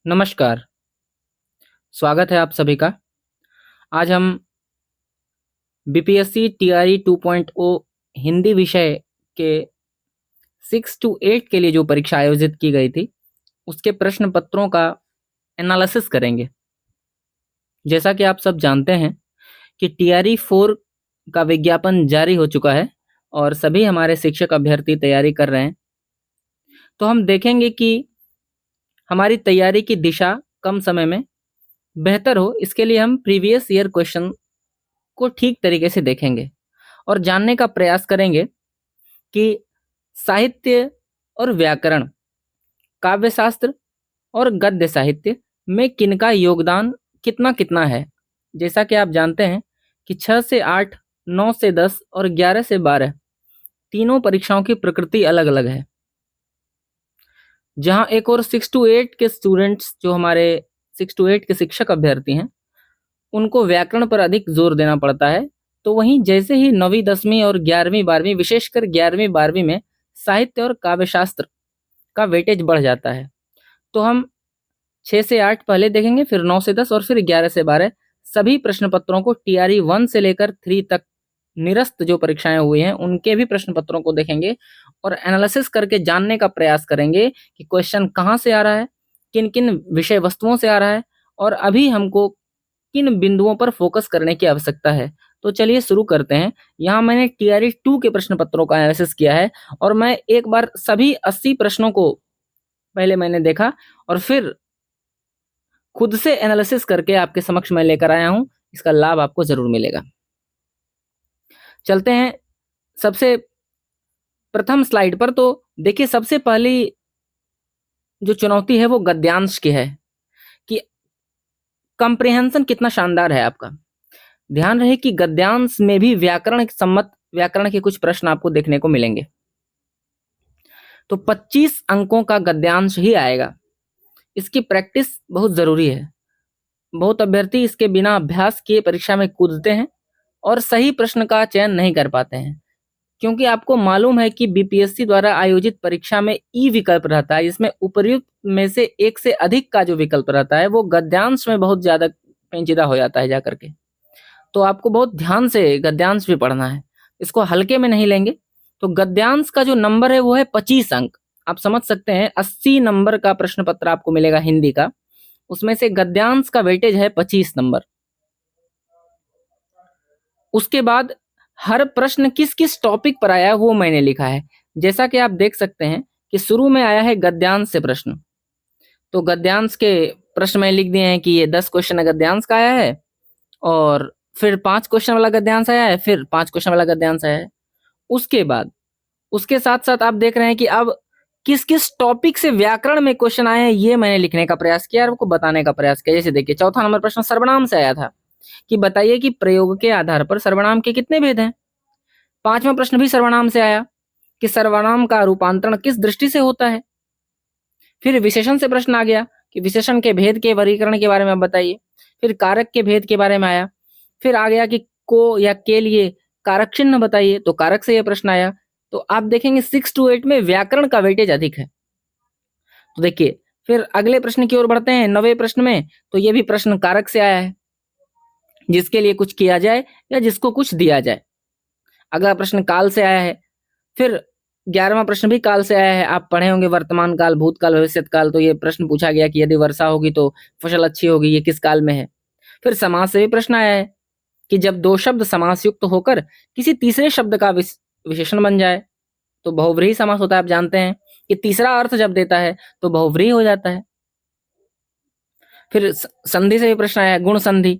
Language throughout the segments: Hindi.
नमस्कार, स्वागत है आप सभी का। आज हम बीपीएससी टीआरई 2.0 हिंदी विषय के 6 to 8 के लिए जो परीक्षा आयोजित की गई थी, उसके प्रश्न पत्रों का एनालिसिस करेंगे। जैसा कि आप सब जानते हैं कि टीआरई 4 का विज्ञापन जारी हो चुका है और सभी हमारे शिक्षक अभ्यर्थी तैयारी कर रहे हैं। तो हम देखेंगे कि हमारी तैयारी की दिशा कम समय में बेहतर हो, इसके लिए हम प्रीवियस ईयर क्वेश्चन को ठीक तरीके से देखेंगे और जानने का प्रयास करेंगे कि साहित्य और व्याकरण, काव्यशास्त्र और गद्य साहित्य में किनका योगदान कितना कितना है। जैसा कि आप जानते हैं कि 6 से 8, 9 से 10 और 11 से 12 तीनों परीक्षाओं की प्रकृति अलग अलग है। जहां एक और 6 to 8 के स्टूडेंट्स, जो हमारे 6 to 8 के शिक्षक अभ्यर्थी हैं, उनको व्याकरण पर अधिक जोर देना पड़ता है। तो वहीं जैसे ही 9वीं 10वीं और 11वीं 12वीं, विशेषकर 11वीं 12वीं में साहित्य और काव्यशास्त्र का वेटेज बढ़ जाता है। तो हम 6 से 8 पहले देखेंगे, फिर 9 से 10 और फिर 11 से 12 सभी प्रश्न पत्रों को टीआरई 1 से लेकर 3 तक निरस्त जो परीक्षाएं हुई हैं उनके भी प्रश्न पत्रों को देखेंगे और एनालिसिस करके जानने का प्रयास करेंगे कि क्वेश्चन कहाँ से आ रहा है, किन किन विषय वस्तुओं से आ रहा है और अभी हमको किन बिंदुओं पर फोकस करने की आवश्यकता है। तो चलिए शुरू करते हैं। यहाँ मैंने टीआरई 2 के प्रश्न पत्रों का एनालिसिस किया है और मैं एक बार सभी 80 प्रश्नों को पहले मैंने देखा और फिर खुद से एनालिसिस करके आपके समक्ष मैं लेकर आया हूं। इसका लाभ आपको जरूर मिलेगा। चलते हैं सबसे प्रथम स्लाइड पर। तो देखिए, सबसे पहली जो चुनौती है वो गद्यांश की है कि कंप्रिहेंशन कितना शानदार है आपका। ध्यान रहे कि गद्यांश में भी व्याकरण के कुछ प्रश्न आपको देखने को मिलेंगे। तो 25 अंकों का गद्यांश ही आएगा। इसकी प्रैक्टिस बहुत जरूरी है। बहुत अभ्यर्थी इसके बिना अभ्यास किए परीक्षा में कूदते हैं और सही प्रश्न का चयन नहीं कर पाते हैं, क्योंकि आपको मालूम है कि बीपीएससी द्वारा आयोजित परीक्षा में ई विकल्प रहता है, जिसमें उपर्युक्त में से एक से अधिक का जो विकल्प रहता है वो गद्यांश में बहुत ज्यादा पेचीदा हो जाता है जाकर के। तो आपको बहुत ध्यान से गद्यांश भी पढ़ना है, इसको हल्के में नहीं लेंगे। तो गद्यांश का जो नंबर है वो है 25 अंक। आप समझ सकते हैं 80 नंबर का प्रश्न पत्र आपको मिलेगा हिंदी का, उसमें से गद्यांश का वेटेज है 25 नंबर। उसके बाद हर प्रश्न किस किस टॉपिक पर आया है वो मैंने लिखा है। जैसा कि आप देख सकते हैं कि शुरू में आया है गद्यांश से प्रश्न, तो गद्यांश के प्रश्न में लिख दिए हैं कि ये 10 क्वेश्चन गद्यांश का आया है और फिर 5 क्वेश्चन वाला गद्यांश आया है, फिर 5 क्वेश्चन वाला गद्यांश आया है। उसके बाद उसके साथ साथ आप देख रहे हैं कि अब किस किस टॉपिक से व्याकरण में क्वेश्चन आए हैं, ये मैंने लिखने का प्रयास किया और आपको बताने का प्रयास किया। जैसे देखिए, चौथा नंबर प्रश्न सर्वनाम से आया था कि बताइए कि प्रयोग के आधार पर सर्वनाम के कितने भेद हैं। पांचवा प्रश्न भी सर्वनाम से आया कि सर्वनाम का रूपांतरण किस दृष्टि से होता है। फिर विशेषण से प्रश्न आ गया कि विशेषण के भेद के वर्गीकरण के बारे में बताइए। फिर कारक के भेद के बारे में आया। फिर आ गया कि को या के लिए कारक चिन्ह बताइए, तो कारक से यह प्रश्न आया। तो आप देखेंगे 6 to 8 में व्याकरण का वेटेज अधिक है। तो देखिए, फिर अगले प्रश्न की ओर बढ़ते हैं। 9वें प्रश्न में तो ये भी प्रश्न कारक से आया है, जिसके लिए कुछ किया जाए या जिसको कुछ दिया जाए। अगला प्रश्न काल से आया है। फिर 11वां प्रश्न भी काल से आया है। आप पढ़े होंगे वर्तमान काल, भूतकाल, भविष्यत काल। तो ये प्रश्न पूछा गया कि यदि वर्षा होगी तो फसल अच्छी होगी, ये किस काल में है। फिर समास से भी प्रश्न आया है कि जब दो शब्द समास युक्त होकर किसी तीसरे शब्द का विशेषण बन जाए तो बहुव्रीहि समास होता है। आप जानते हैं कि तीसरा अर्थ जब देता है तो बहुव्रीहि हो जाता है। फिर संधि से भी प्रश्न आया है, गुण संधि।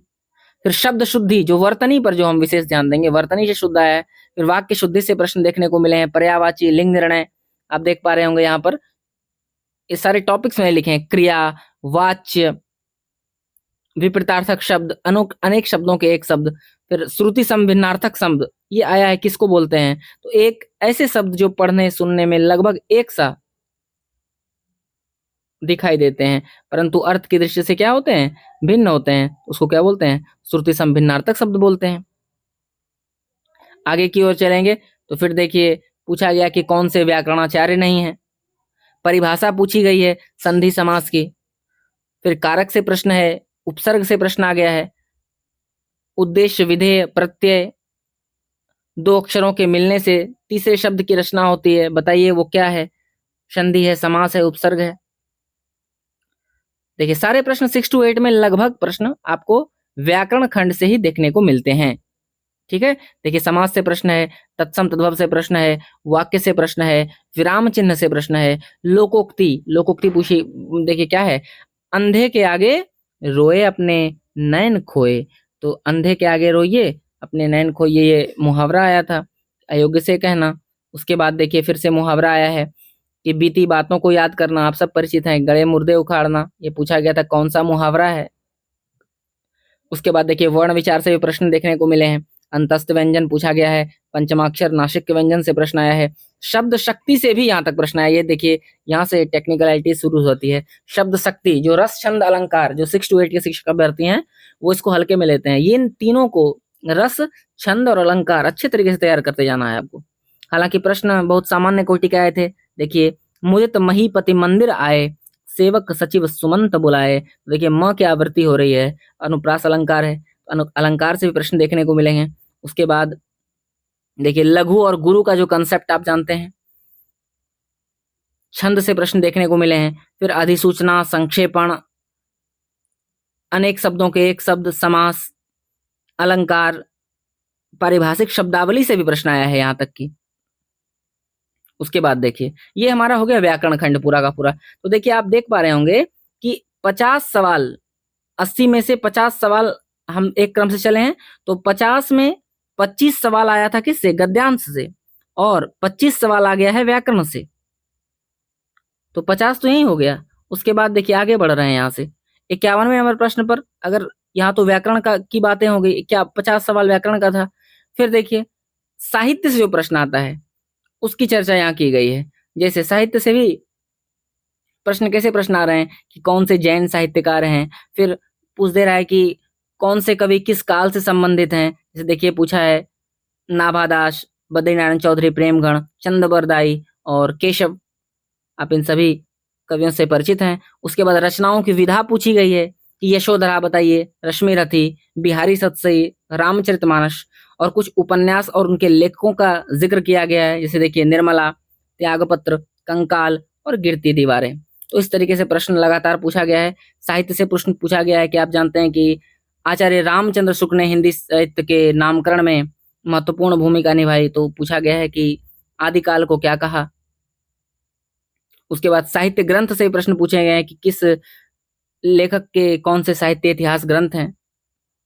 फिर शब्द शुद्धि, जो वर्तनी पर जो हम विशेष ध्यान देंगे, वर्तनी से शुद्ध आया है। फिर वाक्य शुद्धि से प्रश्न देखने को मिले हैं। पर्यायवाची, लिंग निर्णय, आप देख पा रहे होंगे यहाँ पर ये सारे टॉपिक्स मैंने लिखे हैं। क्रिया, वाच्य, विपरीतार्थक शब्द, अनेक शब्दों के एक शब्द। फिर श्रुति संभिन्नार्थक शब्द, ये आया है, किसको बोलते हैं। तो एक ऐसे शब्द जो पढ़ने सुनने में लगभग एक सा दिखाई देते हैं परंतु अर्थ की दृष्टि से क्या होते हैं, भिन्न होते हैं, उसको क्या बोलते हैं, श्रुति संभिन्नार्थक शब्द बोलते हैं। आगे की ओर चलेंगे तो फिर देखिए पूछा गया कि कौन से व्याकरणाचार्य नहीं है। परिभाषा पूछी गई है संधि समास की। फिर कारक से प्रश्न है, उपसर्ग से प्रश्न आ गया है, उद्देश्य, विधेय, प्रत्यय, दो अक्षरों के मिलने से तीसरे शब्द की रचना होती है, बताइए वो क्या है? संधि है, समास है, उपसर्ग है। देखिए सारे प्रश्न 6 to 8 में लगभग प्रश्न आपको व्याकरण खंड से ही देखने को मिलते हैं। ठीक है, देखिए समास से प्रश्न है, तत्सम तद्भव से प्रश्न है, वाक्य से प्रश्न है, विराम चिन्ह से प्रश्न है, लोकोक्ति, लोकोक्ति पूछी, देखिए क्या है, अंधे के आगे रोए अपने नैन खोए, तो अंधे के आगे रोइए अपने नैन खोइए, ये मुहावरा आया था, अयोग्य से कहना। उसके बाद देखिए फिर से मुहावरा आया है कि बीती बातों को याद करना, आप सब परिचित हैं, गड़े मुर्दे उखाड़ना, ये पूछा गया था कौन सा मुहावरा है। उसके बाद देखिए वर्ण विचार से भी प्रश्न देखने को मिले हैं, अंतस्थ व्यंजन पूछा गया है, पंचमाक्षर नासिक के व्यंजन से प्रश्न आया है, शब्द शक्ति से भी यहाँ तक प्रश्न आया। ये देखिए यहाँ से टेक्निकलिटी शुरू होती है, शब्द शक्ति, जो रस छंद अलंकार, जो 6 to 8 के शिक्षक अभ्यर्थी हैं वो इसको हल्के में लेते हैं, ये इन तीनों को रस छंद और अलंकार अच्छे तरीके से तैयार करते जाना है आपको। हालांकि प्रश्न बहुत सामान्य कोटि के आए थे। देखिए मुदित महीपति मंदिर आए, सेवक सचिव सुमंत बुलाए, देखिए म की आवृत्ति हो रही है, अनुप्रास अलंकार है, अलंकार से भी प्रश्न देखने को मिलेंगे। उसके बाद देखिए लघु और गुरु का जो कंसेप्ट आप जानते हैं, छंद से प्रश्न देखने को मिले हैं। फिर अधिसूचना, संक्षेपण, अनेक शब्दों के एक शब्द, समास, अलंकार, पारिभाषिक शब्दावली से भी प्रश्न आया है यहाँ तक की। उसके बाद देखिए ये हमारा हो गया व्याकरण खंड पूरा का पूरा। तो देखिए आप देख पा रहे होंगे कि 50 सवाल, 80 में से 50 सवाल हम एक क्रम से चले हैं, तो 50 में 25 सवाल आया था किससे? गद्यांश से, और 25 सवाल आ गया है व्याकरण से, तो 50 तो यही हो गया। उसके बाद देखिए आगे बढ़ रहे हैं यहाँ से 51वें नंबर प्रश्न पर, अगर यहाँ तो व्याकरण का की बातें हो गई, क्या 50 सवाल व्याकरण का था। फिर देखिए साहित्य से जो प्रश्न आता है उसकी चर्चा यहाँ की गई है। जैसे साहित्य से भी प्रश्न, कैसे प्रश्न आ रहे हैं कि कौन से जैन साहित्यकार हैं, फिर पूछ दे रहा है कि कौन से कवि किस काल से संबंधित हैं। जैसे देखिए पूछा है नाभादास, बद्रीनारायण चौधरी प्रेमगढ़, चंद बरदाई और केशव, आप इन सभी कवियों से परिचित हैं। उसके बाद रचनाओं की विधा पूछी गई है कि यशोधरा बताइए, रश्मि रथी, बिहारी सतसई, रामचरितमानस, और कुछ उपन्यास और उनके लेखकों का जिक्र किया गया है, जैसे देखिए निर्मला, त्यागपत्र, कंकाल और गिरती दीवारें। तो इस तरीके से प्रश्न लगातार पूछा गया है। साहित्य से प्रश्न पूछा गया है कि आप जानते हैं कि आचार्य रामचंद्र शुक्ल ने हिंदी साहित्य के नामकरण में महत्वपूर्ण भूमिका निभाई, तो पूछा गया है कि आदिकाल को क्या कहा। उसके बाद साहित्य ग्रंथ से प्रश्न पूछे गए हैं कि किस लेखक के कौन से साहित्य इतिहास ग्रंथ हैं,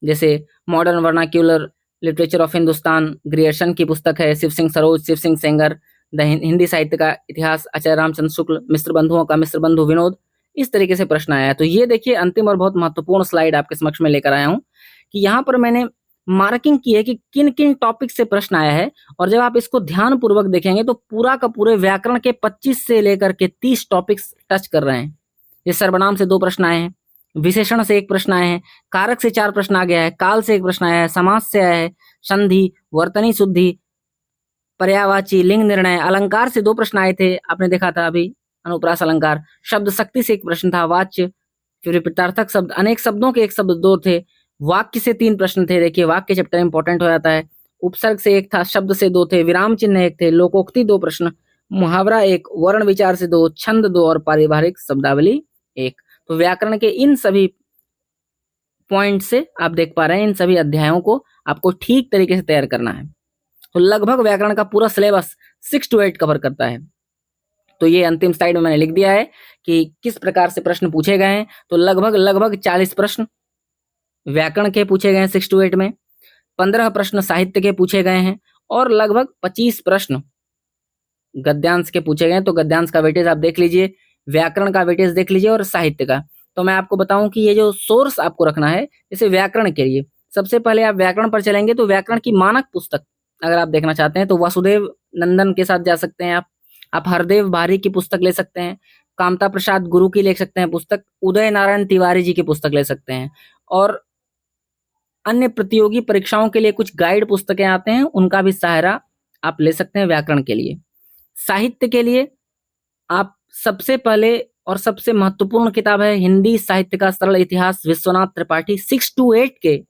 जैसे modern vernacular literature of Hindustan, Grierson की पुस्तक है, शिव सिंह सरोज, शिव सिंह सेंगर, द हिंदी साहित्य का इतिहास, आचार्य रामचंद्र शुक्ल, मिश्र बंधुओं का मिश्र बंधु विनोद। इस तरीके से प्रश्न आया है। तो ये देखिए अंतिम और बहुत महत्वपूर्ण स्लाइड आपके समक्ष में लेकर आया हूँ कि यहाँ पर मैंने मार्किंग की है कि किन किन टॉपिक से प्रश्न आया है, और जब आप इसको ध्यान पूर्वक देखेंगे तो पूरा का पूरे व्याकरण के 25 से लेकर के 30 टॉपिक्स टच कर रहे हैं। जैसे सर्वनाम से 2 प्रश्न आए हैं, विशेषण से 1 प्रश्न आए हैं, कारक से 4 प्रश्न आ गया है, काल से 1 प्रश्न आया है, समास से आया है, संधि, वर्तनी शुद्धि, पर्यायवाची, लिंग निर्णय, अलंकार से 2 प्रश्न आए थे, आपने देखा था अभी, अनुप्रास अलंकार, शब्द शक्ति से 1 प्रश्न था, वाच्य, फिर विपरीतार्थक शब्द, अनेक शब्दों के 1 शब्द 2 थे, वाक्य से 3 प्रश्न थे, देखिए वाक्य चैप्टर इंपॉर्टेंट हो जाता है, उपसर्ग से 1 था, शब्द से 2 थे, विराम चिन्ह 1 थे, लोकोक्ति 2 प्रश्न, मुहावरा 1, वर्ण विचार से 2, छंद 2 और पारिवारिक शब्दावली 1। तो व्याकरण के इन सभी पॉइंट से आप देख पा रहे हैं, इन सभी अध्यायों को आपको ठीक तरीके से तैयार करना है। तो लगभग व्याकरण का पूरा सिलेबस 6 to 8 कवर करता है। तो ये अंतिम स्लाइड में मैंने लिख दिया है कि किस प्रकार से प्रश्न पूछे गए हैं। तो लगभग 40 प्रश्न व्याकरण के पूछे गए हैं 6 to 8 में, 15 प्रश्न साहित्य के पूछे गए हैं, और लगभग 25 प्रश्न गद्यांश के पूछे गए हैं। तो गद्यांश का वेटेज आप देख लीजिए, व्याकरण का वेटेज देख लीजिए, और साहित्य का। तो मैं आपको बताऊं कि ये जो सोर्स आपको रखना है, जैसे व्याकरण के लिए सबसे पहले आप व्याकरण पर चलेंगे तो व्याकरण की मानक पुस्तक अगर आप देखना चाहते हैं तो वासुदेव नंदन के साथ जा सकते हैं आप हरदेव बारी की पुस्तक ले सकते हैं, कामता प्रसाद गुरु की ले सकते हैं पुस्तक, उदय नारायण तिवारी जी की पुस्तक ले सकते हैं, और अन्य प्रतियोगी परीक्षाओं के लिए कुछ गाइड पुस्तकें आते हैं, उनका भी सहारा आप ले सकते हैं व्याकरण के लिए। साहित्य के लिए आप सबसे पहले और सबसे महत्वपूर्ण किताब है हिंदी साहित्य का सरल इतिहास, विश्वनाथ त्रिपाठी। 6 to 8 के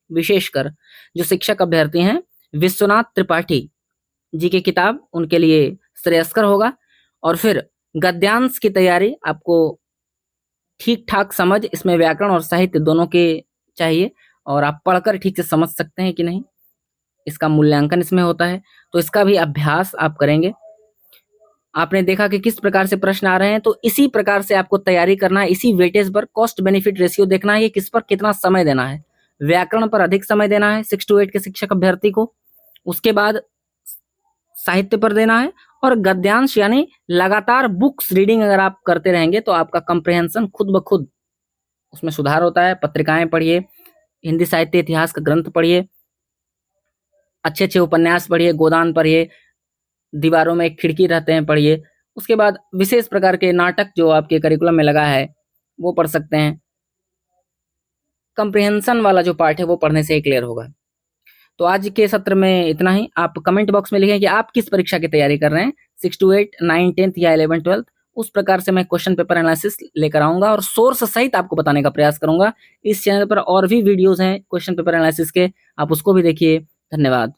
विशेषकर जो शिक्षक अभ्यर्थी हैं, विश्वनाथ त्रिपाठी जी की किताब उनके लिए श्रेयस्कर होगा। और फिर गद्यांश की तैयारी आपको ठीक ठाक समझ, इसमें व्याकरण और साहित्य दोनों के चाहिए, और आप पढ़कर ठीक से समझ सकते हैं कि नहीं, इसका मूल्यांकन इसमें होता है। तो इसका भी अभ्यास आप करेंगे। आपने देखा कि किस प्रकार से प्रश्न आ रहे हैं, तो इसी प्रकार से आपको तैयारी करना है। इसी वेटेज पर कॉस्ट बेनिफिट रेशियो देखना है कि किस पर कितना समय देना है। व्याकरण पर अधिक समय देना है 6 to 8 के शिक्षक अभ्यर्थी को, उसके बाद साहित्य पर देना है, और गद्यांश यानी लगातार बुक्स रीडिंग अगर आप करते रहेंगे तो आपका कंप्रिहेंशन खुद ब खुद उसमें सुधार होता है। पत्रिकाएं पढ़िए, हिंदी साहित्य इतिहास का ग्रंथ पढ़िए, अच्छे अच्छे उपन्यास पढ़िए, गोदान पढ़िए, दीवारों में एक खिड़की रहते हैं पढ़िए। उसके बाद विशेष प्रकार के नाटक जो आपके करिकुलम में लगा है वो पढ़ सकते हैं। कंप्रिहेंशन वाला जो पार्ट है वो पढ़ने से ही क्लियर होगा। तो आज के सत्र में इतना ही। आप कमेंट बॉक्स में लिखें कि आप किस परीक्षा की तैयारी कर रहे हैं, 6 to 8, 9, 10th या 11, 12th। उस प्रकार से मैं क्वेश्चन पेपर एनालिसिस लेकर आऊंगा और सोर्स सहित आपको बताने का प्रयास करूंगा। इस चैनल पर और भी वीडियोस हैं क्वेश्चन पेपर एनालिसिस के, आप उसको भी देखिए। धन्यवाद।